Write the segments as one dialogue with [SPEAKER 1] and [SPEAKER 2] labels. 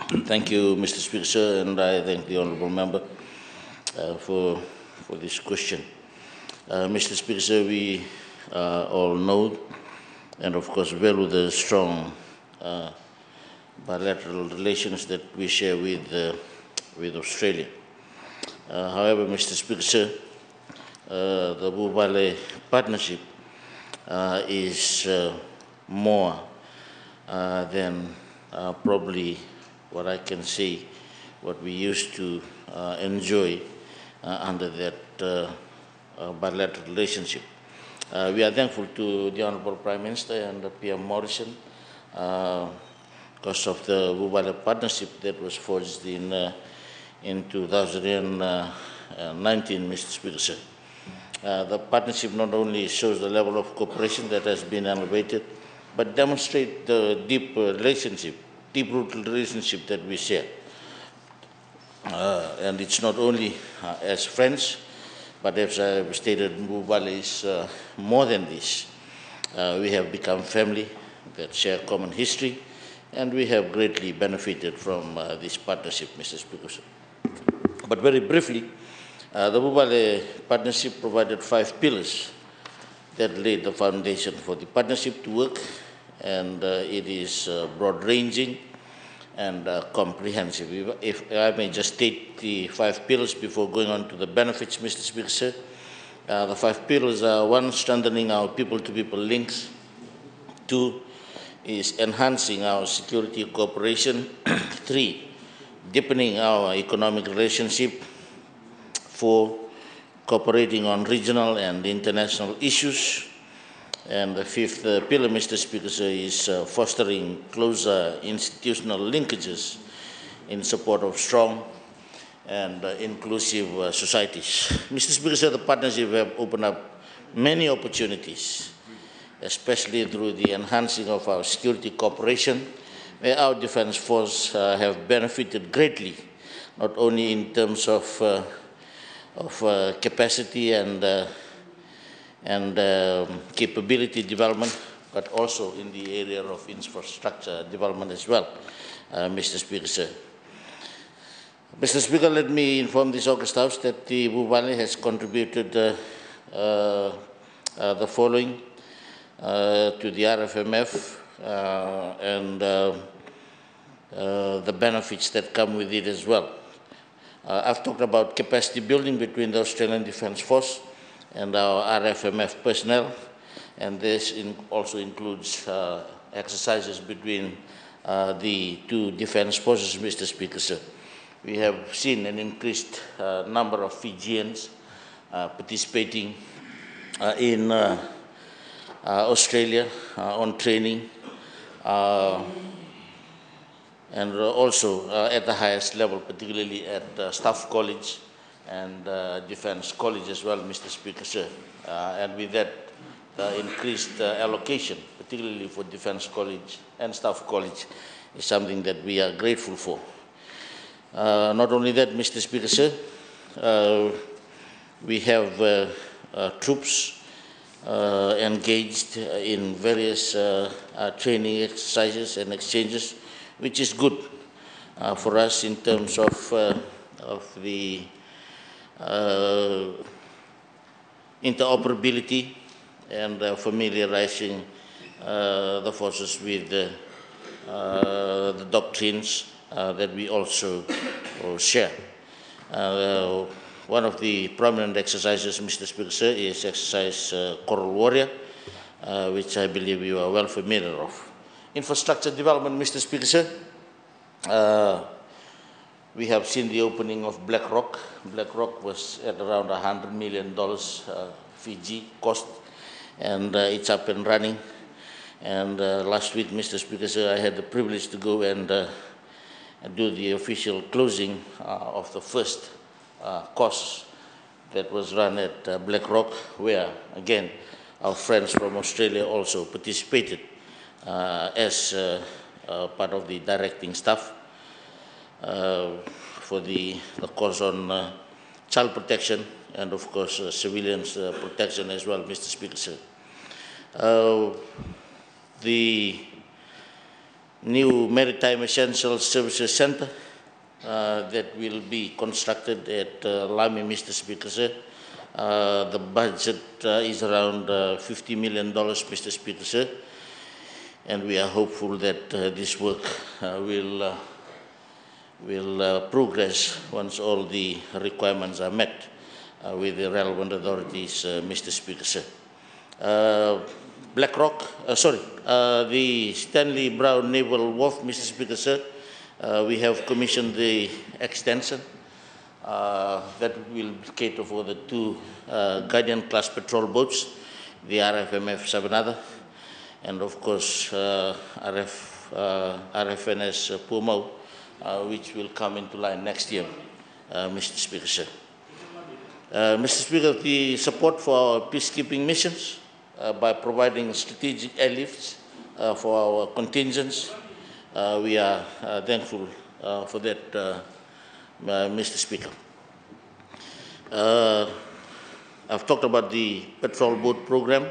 [SPEAKER 1] Thank you, Mr. Speaker, sir, and I thank the honourable member for this question. Mr. Speaker, sir, we all know and, of course, value the strong bilateral relations that we share with Australia. However, Mr. Speaker, sir, the Vuvale partnership is more than probably what I can say, what we used to enjoy under that bilateral relationship. We are thankful to the Honourable Prime Minister and PM Morrison because of the Vuvale partnership that was forged in 2019, Mr. Speaker, sir. The partnership not only shows the level of cooperation that has been elevated, but demonstrates the deep-rooted relationship that we share. And it's not only as friends, but as I have stated, Vuvale is more than this. We have become family that share common history, and we have greatly benefited from this partnership, Mr. Speaker. But very briefly, the Vuvale partnership provided 5 pillars that laid the foundation for the partnership to work, and it is broad-ranging and comprehensive. If I may just state the 5 pillars before going on to the benefits, Mr. Speaker, sir. The 5 pillars are: 1, strengthening our people-to-people links; 2, is enhancing our security cooperation; 3, deepening our economic relationship; 4, cooperating on regional and international issues; and the 5th pillar, Mr. Speaker, sir, is fostering closer institutional linkages in support of strong and inclusive societies. Mr. Speaker, sir, the partnership have opened up many opportunities, especially through the enhancing of our security cooperation, where our defence force have benefited greatly, not only in terms of capacity and capability development, but also in the area of infrastructure development as well, Mr. Speaker, sir. Mr. Speaker, let me inform this August House that the Vuvale has contributed the following to the RFMF and the benefits that come with it as well. I've talked about capacity building between the Australian Defence Force and our RFMF personnel, and this also includes exercises between the two defence forces, Mr. Speaker, sir. We have seen an increased number of Fijians participating in Australia on training, and also at the highest level, particularly at Staff College and Defence College as well, Mr. Speaker, sir. And with that increased allocation, particularly for Defence College and Staff College, is something that we are grateful for. Not only that, Mr. Speaker, sir, we have troops engaged in various training exercises and exchanges, which is good for us in terms of the interoperability and familiarizing the forces with the doctrines that we also share. One of the prominent exercises, Mr. Speaker, sir, is exercise Coral Warrior, which I believe you are well familiar of. Infrastructure development, Mr. Speaker, sir. We have seen the opening of Black Rock. Black Rock was at around $100 million Fiji cost, and it's up and running. And last week, Mr. Speaker, sir, I had the privilege to go and do the official closing of the first course that was run at Black Rock, where, again, our friends from Australia also participated as part of the directing staff for the course on child protection and, of course, civilians protection as well, Mr. Speaker, sir. The new Maritime Essential Services Center that will be constructed at Lami, Mr. Speaker, sir. The budget is around $50 million, Mr. Speaker, sir. And we are hopeful that this work will progress once all the requirements are met with the relevant authorities, Mr. Speaker, sir. The Stanley Brown Naval Wharf, Mr. Speaker, sir, we have commissioned the extension that will cater for the two Guardian-class patrol boats, the RFMF Savanada, and of course RFNS Pumau, which will come into line next year, Mr. Speaker, sir. Mr. Speaker, the support for our peacekeeping missions by providing strategic airlifts for our contingents, we are thankful for that, Mr. Speaker. I've talked about the patrol boat program,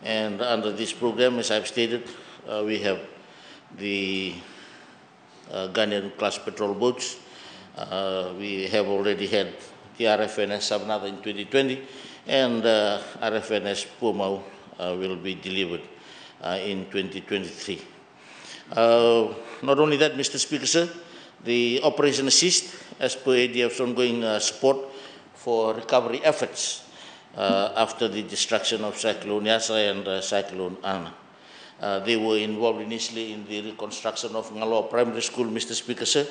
[SPEAKER 1] and under this program, as I've stated, we have the Guardian-class patrol boats. We have already had the RFNS Savanada in 2020, and RFNS Pumau will be delivered in 2023. Not only that, Mr. Speaker, sir, the Operation Assist, as per ADF's ongoing support for recovery efforts after the destruction of Cyclone Yasa and Cyclone Ana. They were involved initially in the reconstruction of Ngaloa Primary School, Mr. Speaker, sir.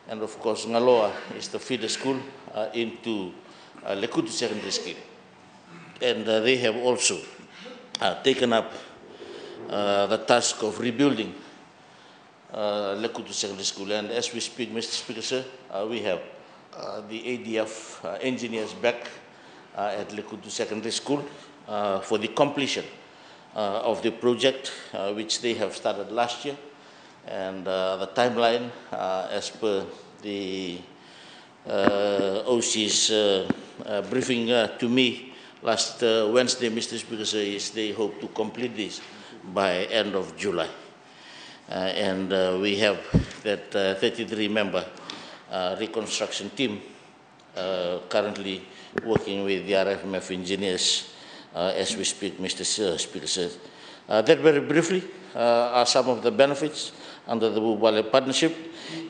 [SPEAKER 1] And of course, Ngaloa is the feeder school into Lekutu Secondary School. And they have also taken up the task of rebuilding Lekutu Secondary School. And as we speak, Mr. Speaker, sir, we have the ADF engineers back at Lekutu Secondary School for the completion of the project, which they have started last year. And the timeline, as per the OC's briefing to me last Wednesday, Mr. Speaker, is they hope to complete this by end of July. And we have that 33-member reconstruction team currently working with the RFMF engineers as we speak, Mr. Speaker. That very briefly are some of the benefits under the Vuvale partnership.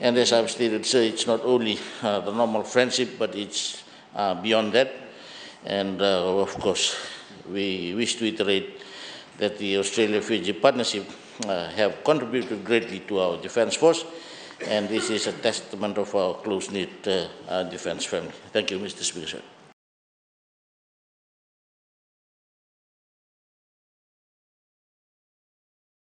[SPEAKER 1] And as I've stated, sir, it's not only the normal friendship, but it's beyond that. And of course, we wish to iterate that the Australia-Fiji partnership have contributed greatly to our defense force. And this is a testament of our close-knit defense family. Thank you, Mr. Speaker, sir.